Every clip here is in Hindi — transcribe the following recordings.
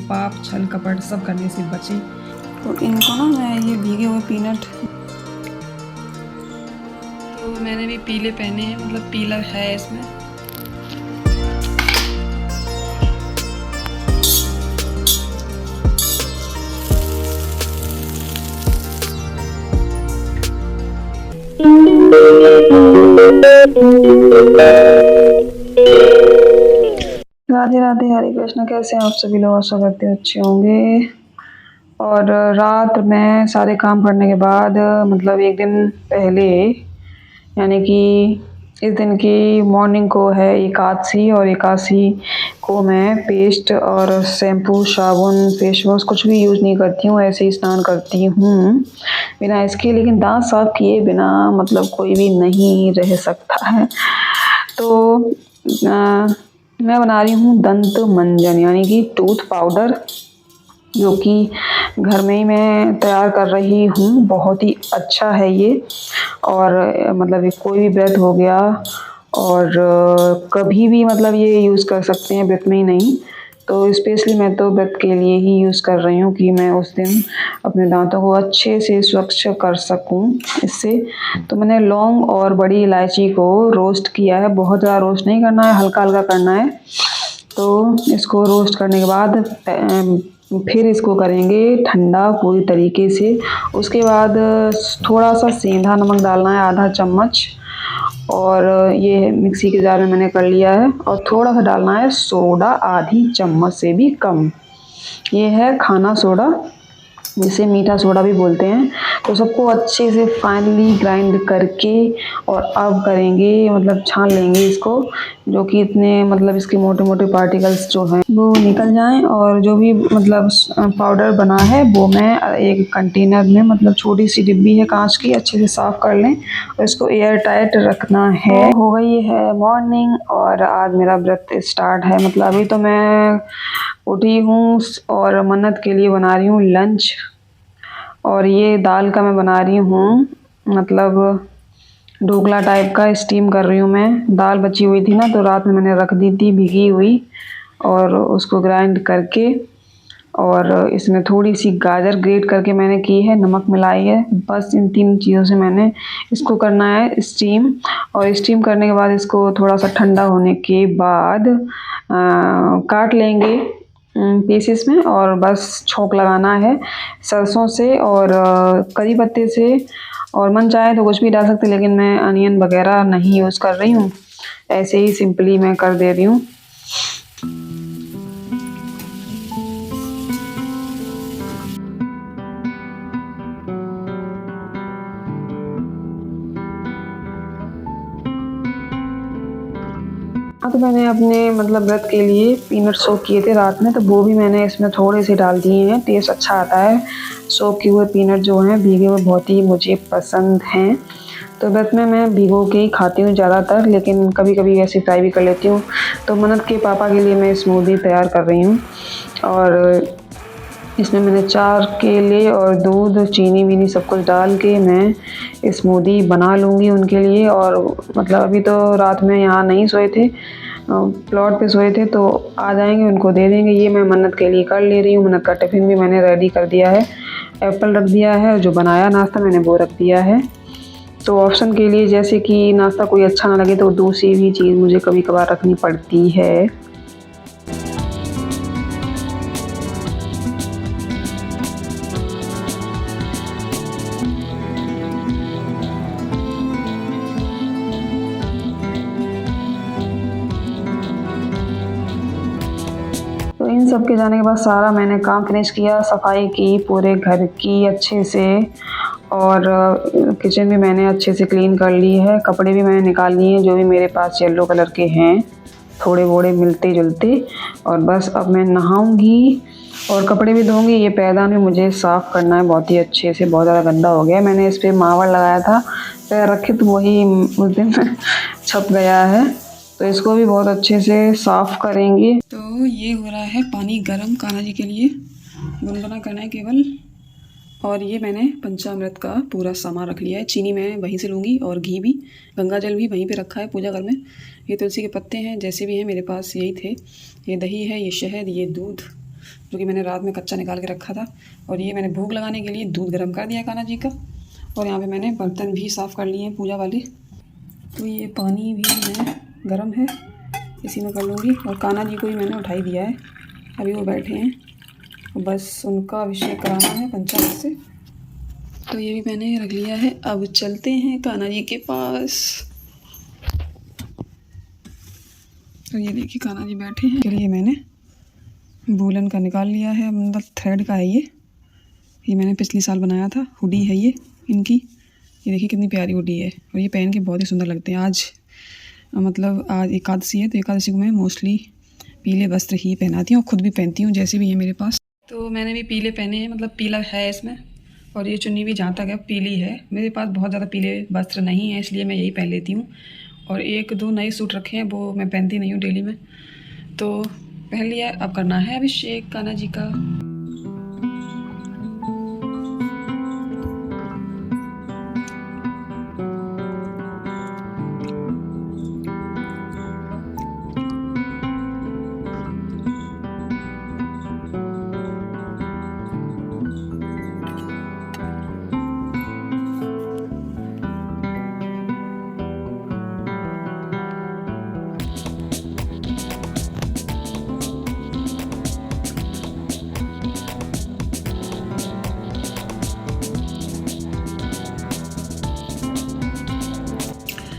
पाप छल कपट सब करने से बचे। तो इनको ना मैं ये भीगे हुए पीनट, तो मैंने भी पीले पहने हैं, मतलब पीला है इसमें। राधे राधे, हरे कृष्ण। कैसे हैं आप सभी लोग? आशा करते हैं अच्छे होंगे। और रात में सारे काम करने के बाद, मतलब एक दिन पहले, यानी कि इस दिन की मॉर्निंग को है एकादशी, और एकादशी को मैं पेस्ट और शैम्पू, साबुन, फेस वॉश कुछ भी यूज़ नहीं करती हूँ, ऐसे ही स्नान करती हूँ बिना इसके। लेकिन दांत साफ किए बिना मतलब कोई भी नहीं रह सकता है। तो मैं बना रही हूँ दंत मंजन, यानी कि टूथ पाउडर, जो कि घर में ही मैं तैयार कर रही हूँ। बहुत ही अच्छा है ये। और मतलब ये कोई भी व्रत हो गया और कभी भी मतलब ये यूज़ कर सकते हैं, व्रत में ही नहीं। तो स्पेशली मैं तो व्रत के लिए ही यूज़ कर रही हूँ कि मैं उस दिन अपने दांतों को अच्छे से स्वच्छ कर सकूँ इससे। तो मैंने लौंग और बड़ी इलायची को रोस्ट किया है। बहुत ज़्यादा रोस्ट नहीं करना है, हल्का हल्का करना है। तो इसको रोस्ट करने के बाद फिर इसको करेंगे ठंडा पूरी तरीके से। उसके बाद थोड़ा सा सेंधा नमक डालना है, आधा चम्मच। और ये मिक्सी के जार में मैंने कर लिया है। और थोड़ा सा डालना है सोडा, आधी चम्मच से भी कम। ये है खाना सोडा, जिसे मीठा सोडा भी बोलते हैं। तो सबको अच्छे से फाइनली ग्राइंड करके और अब करेंगे, मतलब छान लेंगे इसको, जो कि इतने मतलब इसके मोटे मोटे पार्टिकल्स जो हैं वो निकल जाएं। और जो भी मतलब पाउडर बना है वो मैं एक कंटेनर में, मतलब छोटी सी डिब्बी है कांच की, अच्छे से साफ़ कर लें और इसको एयर टाइट रखना है। हो गई है मॉर्निंग और आज मेरा व्रत स्टार्ट है। मतलब अभी तो मैं उठी हूँ और मन्नत के लिए बना रही हूँ लंच। और ये दाल का मैं बना रही हूँ, मतलब ढोकला टाइप का स्टीम कर रही हूँ मैं। दाल बची हुई थी ना, तो रात में मैंने रख दी थी भिगी हुई, और उसको ग्राइंड करके और इसमें थोड़ी सी गाजर ग्रेट करके मैंने की है, नमक मिलाई है। बस इन 3 चीज़ों से मैंने इसको करना है स्टीम। और स्टीम करने के बाद इसको थोड़ा सा ठंडा होने के बाद काट लेंगे पीसेस में, और बस छोंक लगाना है सरसों से और करी पत्ते से। और मन चाहे तो कुछ भी डाल सकते, लेकिन मैं अनियन वगैरह नहीं यूज़ कर रही हूँ, ऐसे ही सिंपली मैं कर दे रही हूँ। हाँ, तो मैंने अपने मतलब व्रत के लिए पीनट सोक किए थे रात में, तो वो भी मैंने इसमें थोड़े से डाल दिए हैं। टेस्ट अच्छा आता है। सोक किए हुए पीनट जो हैं भीगे हुए बहुत ही मुझे पसंद हैं। तो व्रत में मैं भिगो के ही खाती हूँ ज़्यादातर, लेकिन कभी कभी ऐसे फ्राई भी कर लेती हूँ। तो मन्नत के पापा के लिए मैं स्मूदी तैयार कर रही हूँ। और इसमें मैंने 4 केले और दूध, चीनी वीनी सब कुछ डाल के मैं स्मूदी बना लूँगी उनके लिए। और मतलब अभी तो रात में यहाँ नहीं सोए थे, प्लॉट पे सोए थे, तो आ जाएंगे, उनको दे देंगे। ये मैं मन्नत के लिए कर ले रही हूँ। मन्नत का टिफ़िन भी मैंने रेडी कर दिया है, एप्पल रख दिया है, जो बनाया नाश्ता मैंने वो रख दिया है। तो ऑप्शन के लिए, जैसे कि नाश्ता कोई अच्छा ना लगे तो दूसरी भी चीज़ मुझे कभी कभार रखनी पड़ती है। तो इन सब के जाने के बाद सारा मैंने काम फिनिश किया, सफाई की पूरे घर की अच्छे से। और किचन भी मैंने अच्छे से क्लीन कर ली है। कपड़े भी मैंने निकाल लिए हैं, जो भी मेरे पास येलो कलर के हैं, थोड़े बोड़े मिलते जुलते। और बस अब मैं नहाऊंगी और कपड़े भी धोऊंगी। ये पैदान भी मुझे साफ़ करना है बहुत ही अच्छे से, बहुत ज़्यादा गंदा हो गया है। मैंने इस पर मावर लगाया था, पैर रखे तो वही उस दिन छप गया है। तो इसको भी बहुत अच्छे से साफ़ करेंगे। तो ये हो रहा है पानी गरम कान्हा जी के लिए, गुनगुना करना है केवल। और ये मैंने पंचामृत का पूरा सामान रख लिया है। चीनी मैं वहीं से लूँगी और घी भी, गंगा जल भी वहीं पे रखा है पूजा घर में। ये तुलसी के पत्ते हैं, जैसे भी हैं मेरे पास यही थे। ये दही है, ये शहद, ये दूध, जो कि मैंने रात में कच्चा निकाल के रखा था। और ये मैंने भोग लगाने के लिए दूध गर्म कर दिया कान्हा जी का। और यहाँ पे मैंने बर्तन भी साफ़ कर लिए हैं पूजा वाले। तो ये पानी भी मैं गर्म है, इसी में कर लूँगी। और कान्हा जी को ही मैंने उठाई दिया है, अभी वो बैठे हैं, बस उनका अभिषेक कराना है पंचामृत से। तो ये भी मैंने रख लिया है। अब चलते हैं कान्हा जी के पास। तो ये देखिए कान्हा जी बैठे हैं। चलिए मैंने वूलन का निकाल लिया है, मतलब थ्रेड का है ये मैंने पिछले साल बनाया था। हुडी है ये इनकी, ये देखिए कितनी प्यारी हुडी है। और ये पहन के बहुत ही सुंदर लगते हैं। आज मतलब आज एकादशी है, तो एकादशी को मैं मोस्टली पीले वस्त्र ही पहनाती हूँ और ख़ुद भी पहनती हूँ, जैसे भी है मेरे पास। तो मैंने भी पीले पहने हैं, मतलब पीला है इसमें। और ये चुन्नी भी जहाँ तक है पीली है। मेरे पास बहुत ज़्यादा पीले वस्त्र नहीं है, इसलिए मैं यही पहन लेती हूँ। और एक दो नए सूट रखे हैं, वो मैं पहनती नहीं हूँ डेली में, तो पहन लिया। अब करना है अभिषेक कान्हा जी का।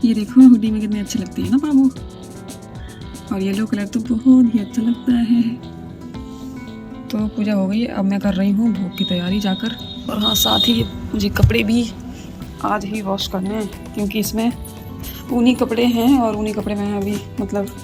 ये देखो हुडी में कितने अच्छे लगते हैं ना बाबू। और येलो कलर तो बहुत ही अच्छा लगता है। तो पूजा हो गई, अब मैं कर रही हूँ भोग की तैयारी जाकर। और हाँ, साथ ही मुझे कपड़े भी आज ही वॉश करने हैं, क्योंकि इसमें ऊनी कपड़े हैं। और ऊनी कपड़े में अभी मतलब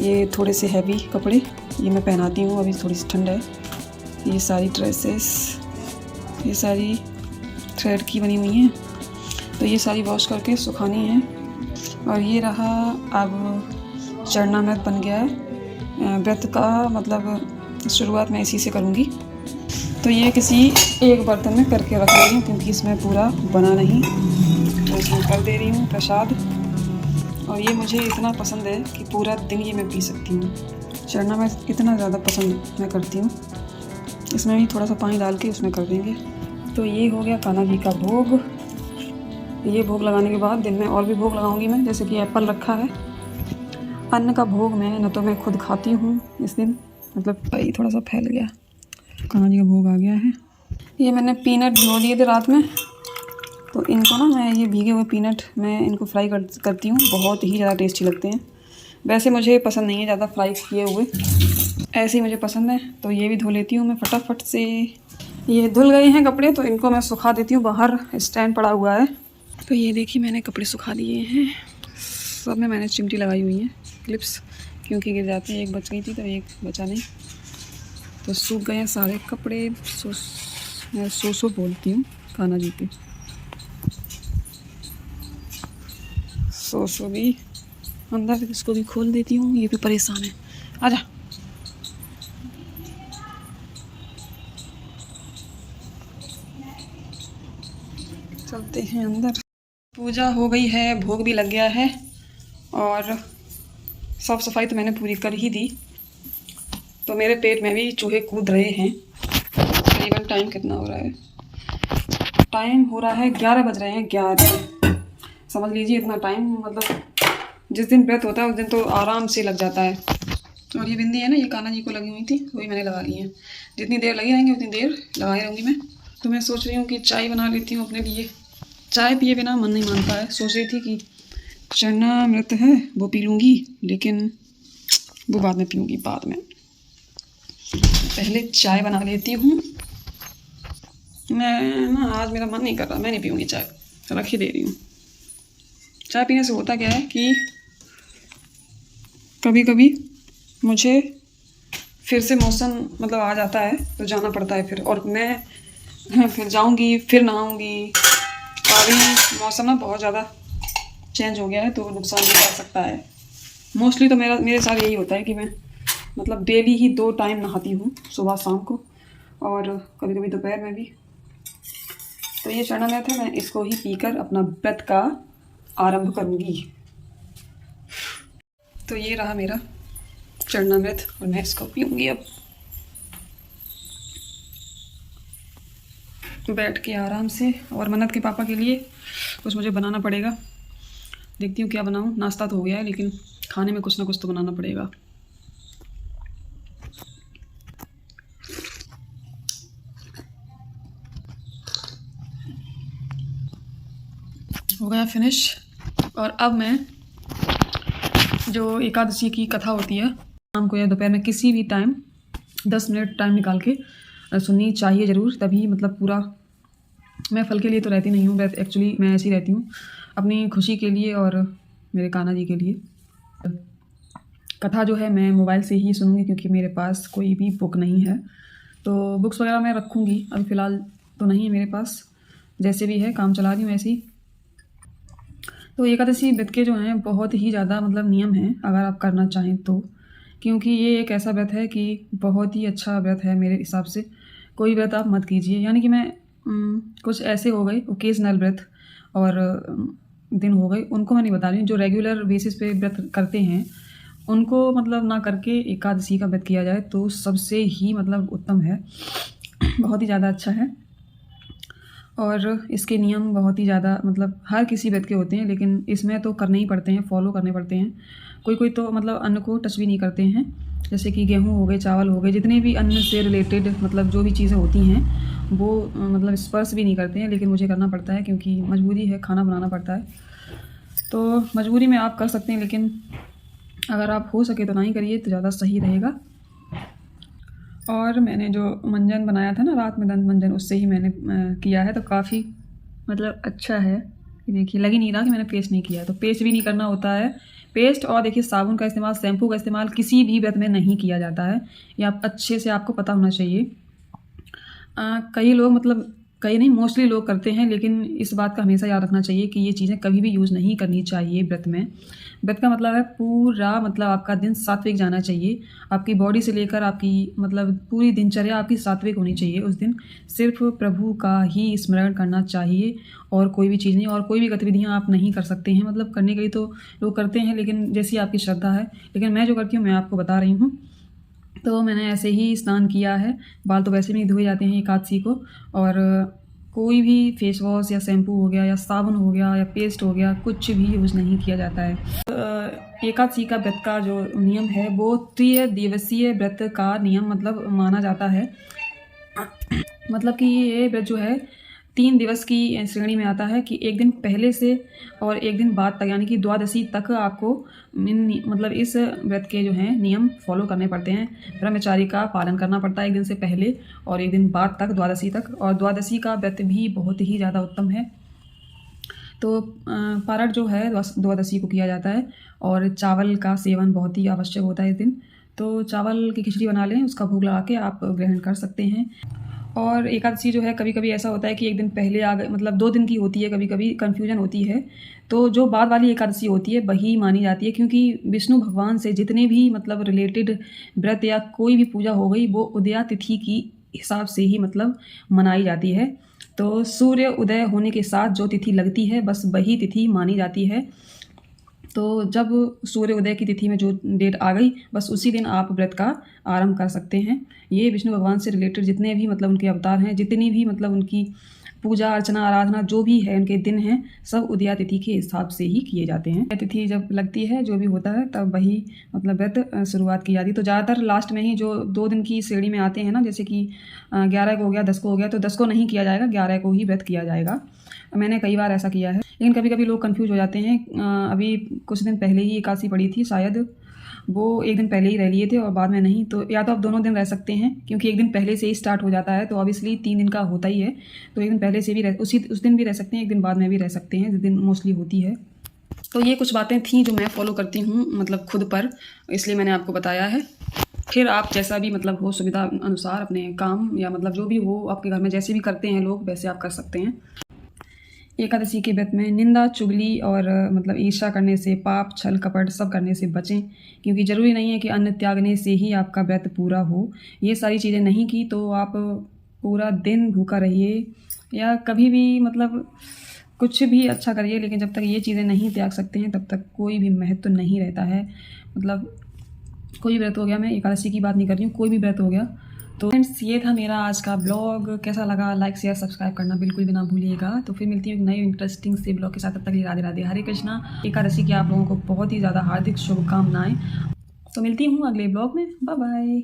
ये थोड़े से हैवी कपड़े ये मैं पहनाती हूँ, अभी थोड़ी सी ठंड है। ये सारी ड्रेसेस ये सारी थ्रेड की बनी हुई हैं, तो ये सारी वॉश करके सुखानी है। और ये रहा, अब चरणामृत बन गया है। व्रत का मतलब शुरुआत मैं इसी से करूँगी। तो ये किसी एक बर्तन में करके रख रही हूँ, क्योंकि इसमें पूरा बना नहीं, तो इसमें कर दे रही हूँ प्रसाद। और ये मुझे इतना पसंद है कि पूरा दिन ये मैं पी सकती हूँ। चरणामृत इतना ज़्यादा पसंद मैं करती हूँ। इसमें भी थोड़ा सा पानी डाल के उसमें कर देंगे। तो ये हो गया कान्हा जी का भोग। ये भोग लगाने के बाद दिन में और भी भोग लगाऊंगी मैं, जैसे कि एप्पल रखा है। अन्न का भोग मैं न तो मैं खुद खाती हूँ इस दिन, मतलब भाई थोड़ा सा फैल गया। कान्हा जी का भोग आ गया है। ये मैंने पीनट भिगो दिए थे रात में, तो इनको ना मैं ये भीगे हुए पीनट मैं इनको फ्राई करती हूँ। बहुत ही ज़्यादा टेस्टी लगते हैं। वैसे मुझे पसंद नहीं है ज़्यादा फ्राई किए हुए, ऐसे ही मुझे पसंद है। तो ये भी धो लेती हूँ मैं फटाफट से। ये धुल गए हैं कपड़े, तो इनको मैं सुखा देती हूँ। बाहर स्टैंड पड़ा हुआ है। तो ये देखिए मैंने कपड़े सुखा दिए हैं। सब में मैंने चिमटी लगाई हुई है, क्लिप्स, क्योंकि गिर जाती है। एक बच गई थी तो एक बचा नहीं, तो सूख गए हैं सारे कपड़े। मैं सो बोलती हूँ कान्हा जी पे। सो भी अंदर, इसको भी खोल देती हूँ। ये भी परेशान है, आजा। चलते हैं अंदर। पूजा हो गई है, भोग भी लग गया है, और साफ सफाई तो मैंने पूरी कर ही दी। तो मेरे पेट में भी चूहे कूद रहे हैं। करीबन टाइम कितना हो रहा है? टाइम हो रहा है 11 बज रहे हैं, 11। समझ लीजिए इतना टाइम, मतलब जिस दिन व्रत होता है उस दिन तो आराम से लग जाता है। और ये बिंदी है ना, ये कान्हा जी को लगी हुई थी, वही मैंने लगा ली है। जितनी देर लगी रहेंगी उतनी देर लगाई रहूँगी मैं। तो मैं सोच रही हूँ कि चाय बना लेती हूँ अपने लिए। चाय पिए बिना मन नहीं मानता है। सोच रही थी कि चरणामृत है वो पी लूँगी, लेकिन वो बाद में पीऊँगी, बाद में। पहले चाय बना लेती हूँ मैं ना। आज मेरा मन नहीं कर रहा, मैं नहीं पीऊँगी चाय, रख ही दे रही हूँ। चाय पीने से होता क्या है कि कभी कभी मुझे फिर से मौसम मतलब आ जाता है, तो जाना पड़ता है फिर। और मैं फिर जाऊँगी, फिर नहाऊँगी। अभी मौसम ना बहुत ज़्यादा चेंज हो गया है, तो नुकसान भी कर सकता है। मोस्टली तो मेरे साथ यही होता है कि मैं मतलब डेली ही 2 टाइम नहाती हूँ, सुबह शाम को, और कभी कभी दोपहर में भी। तो ये चरणामृत है, मैं इसको ही पीकर अपना व्रत का आरंभ करूँगी। तो ये रहा मेरा चरणामृत, और मैं इसको पीऊँगी अब। बैठ के आराम से। और मन्नत के पापा के लिए कुछ मुझे बनाना पड़ेगा, देखती हूँ क्या बनाऊँ। नाश्ता तो हो गया है लेकिन खाने में कुछ ना कुछ तो बनाना पड़ेगा। हो गया फिनिश। और अब मैं जो एकादशी की कथा होती है शाम को या दोपहर में किसी भी टाइम 10 मिनट टाइम निकाल के सुननी चाहिए ज़रूर, तभी मतलब पूरा। मैं फल के लिए तो रहती नहीं हूँ, एक्चुअली मैं ऐसी रहती हूँ अपनी खुशी के लिए और मेरे कान्हा जी के लिए। कथा जो है मैं मोबाइल से ही सुनूंगी क्योंकि मेरे पास कोई भी बुक नहीं है। तो बुक्स वगैरह मैं रखूँगी, अभी फ़िलहाल तो नहीं है मेरे पास, जैसे भी है काम चला रही हूँ ऐसे ही। तो एकादशी व्रत के जो हैं बहुत ही ज़्यादा मतलब नियम हैं अगर आप करना चाहें तो, क्योंकि ये एक ऐसा व्रत है कि बहुत ही अच्छा व्रत है मेरे हिसाब से। कोई व्रत आप मत कीजिए, यानी कि मैं कुछ ऐसे हो गए ओकेजनल व्रत और दिन हो गए, उनको मैं नहीं बता रही हूँ। जो रेगुलर बेसिस पे व्रत करते हैं उनको मतलब ना करके एकादशी का व्रत किया जाए तो सबसे ही मतलब उत्तम है, बहुत ही ज़्यादा अच्छा है। और इसके नियम बहुत ही ज़्यादा मतलब हर किसी व्रत के होते हैं, लेकिन इसमें तो करने ही पड़ते हैं, फॉलो करने पड़ते हैं। कोई कोई तो मतलब अन्न को टच भी नहीं करते हैं, जैसे कि गेहूँ हो गए, चावल हो गए, जितने भी अन्न से रिलेटेड मतलब जो भी चीज़ें होती हैं वो मतलब स्पर्श भी नहीं करते हैं, लेकिन मुझे करना पड़ता है क्योंकि मजबूरी है, खाना बनाना पड़ता है। तो मजबूरी में आप कर सकते हैं, लेकिन अगर आप हो सके तो ना ही करिए तो ज़्यादा सही रहेगा। और मैंने जो मंजन बनाया था ना रात में, दंत मंजन, उससे ही मैंने किया है, तो काफ़ी मतलब अच्छा है। देखिए लग ही नहीं रहा कि मैंने पेस्ट नहीं किया है। तो पेस्ट भी नहीं करना होता है, पेस्ट और देखिए साबुन का इस्तेमाल, शैम्पू का इस्तेमाल किसी भी व्रत में नहीं किया जाता है। ये आप अच्छे से आपको पता होना चाहिए। कई लोग मतलब कई नहीं मोस्टली लोग करते हैं, लेकिन इस बात का हमेशा याद रखना चाहिए कि ये चीज़ें कभी भी यूज़ नहीं करनी चाहिए व्रत में। व्रत का मतलब है पूरा मतलब आपका दिन सात्विक जाना चाहिए, आपकी बॉडी से लेकर आपकी मतलब पूरी दिनचर्या आपकी सात्विक होनी चाहिए। उस दिन सिर्फ प्रभु का ही स्मरण करना चाहिए और कोई भी चीज़ नहीं, और कोई भी गतिविधियाँ आप नहीं कर सकते हैं। मतलब करने के लिए तो लोग करते हैं, लेकिन जैसी आपकी श्रद्धा है। लेकिन मैं जो करती हूँ मैं आपको बता रही हूँ। तो मैंने ऐसे ही स्नान किया है, बाल तो वैसे भी नहीं धोए जाते हैं एकादशी को, और कोई भी फेस वॉश या शैम्पू हो गया या साबुन हो गया या पेस्ट हो गया कुछ भी यूज़ नहीं किया जाता है। एकादशी का व्रत का जो नियम है वो 3 दिवसीय व्रत का नियम मतलब माना जाता है। मतलब कि ये व्रत जो है 3 दिवस की श्रेणी में आता है कि एक दिन पहले से और एक दिन बाद तक, यानी कि द्वादशी तक आपको मतलब इस व्रत के जो हैं नियम फॉलो करने पड़ते हैं। ब्रह्मचारी का पालन करना पड़ता है एक दिन से पहले और एक दिन बाद तक, द्वादशी तक। और द्वादशी का व्रत भी बहुत ही ज़्यादा उत्तम है। तो पारण जो है द्वादशी को किया जाता है और चावल का सेवन बहुत ही आवश्यक होता है इस दिन। तो चावल की खिचड़ी बना लें, उसका भोग लगा के आप ग्रहण कर सकते हैं। और एकादशी जो है कभी कभी ऐसा होता है कि एक दिन पहले आ गए, मतलब 2 दिन की होती है, कभी कभी कन्फ्यूजन होती है। तो जो बाद वाली एकादशी होती है वही मानी जाती है, क्योंकि विष्णु भगवान से जितने भी मतलब रिलेटेड व्रत या कोई भी पूजा हो गई वो उदया तिथि की हिसाब से ही मतलब मनाई जाती है। तो सूर्य उदय होने के साथ जो तिथि लगती है बस वही तिथि मानी जाती है। तो जब सूर्य उदय की तिथि में जो डेट आ गई बस उसी दिन आप व्रत का आरंभ कर सकते हैं। ये विष्णु भगवान से रिलेटेड जितने भी मतलब उनके अवतार हैं, जितनी भी मतलब उनकी पूजा अर्चना आराधना जो भी है उनके दिन हैं, सब उदया तिथि के हिसाब से ही किए जाते हैं। तिथि जब लगती है जो भी होता है तब वही मतलब व्रत शुरुआत की जाती है। तो ज़्यादातर लास्ट में ही जो 2 दिन की श्रेणी में आते हैं ना, जैसे कि 11 को हो गया, 10 को हो गया, तो 10 को नहीं किया जाएगा, 11 को ही व्रत किया जाएगा। मैंने कई बार ऐसा किया है, लेकिन कभी कभी लोग कंफ्यूज हो जाते हैं। अभी कुछ दिन पहले ही एकादशी पड़ी थी शायद, वो एक दिन पहले ही रह लिए थे और बाद में नहीं। तो या तो आप दोनों दिन रह सकते हैं, क्योंकि एक दिन पहले से ही स्टार्ट हो जाता है तो ऑब्वियसली 3 दिन का होता ही है। तो एक दिन पहले से भी उस दिन भी रह सकते हैं, एक दिन बाद में भी रह सकते हैं, जिस दिन मोस्टली होती है। तो ये कुछ बातें थी जो मैं फॉलो करती हूँ मतलब खुद पर, इसलिए मैंने आपको बताया है। फिर आप जैसा भी मतलब हो सुविधा अनुसार अपने काम या मतलब जो भी हो आपके घर में जैसे भी करते हैं लोग वैसे आप कर सकते हैं। एकादशी के व्रत में निंदा चुगली और मतलब ईर्ष्या करने से, पाप छल कपट सब करने से बचें, क्योंकि ज़रूरी नहीं है कि अन्न त्यागने से ही आपका व्रत पूरा हो। ये सारी चीज़ें नहीं की तो आप पूरा दिन भूखा रहिए या कभी भी मतलब कुछ भी अच्छा करिए, लेकिन जब तक ये चीज़ें नहीं त्याग सकते हैं तब तक कोई भी महत्व नहीं रहता है। मतलब कोई व्रत हो गया, मैं एकादशी की बात नहीं कर रही हूँ, कोई भी व्रत हो गया, तो फ्रेंड्स ये था मेरा आज का ब्लॉग। कैसा लगा लाइक शेयर सब्सक्राइब करना बिल्कुल भी ना भूलिएगा। तो फिर मिलती हूँ एक नए इंटरेस्टिंग से ब्लॉग के साथ। तब तक राधे राधे, हरे कृष्णा। एकादशी की आप लोगों को बहुत ही ज़्यादा हार्दिक शुभकामनाएं। तो मिलती हूँ अगले ब्लॉग में। Bye bye.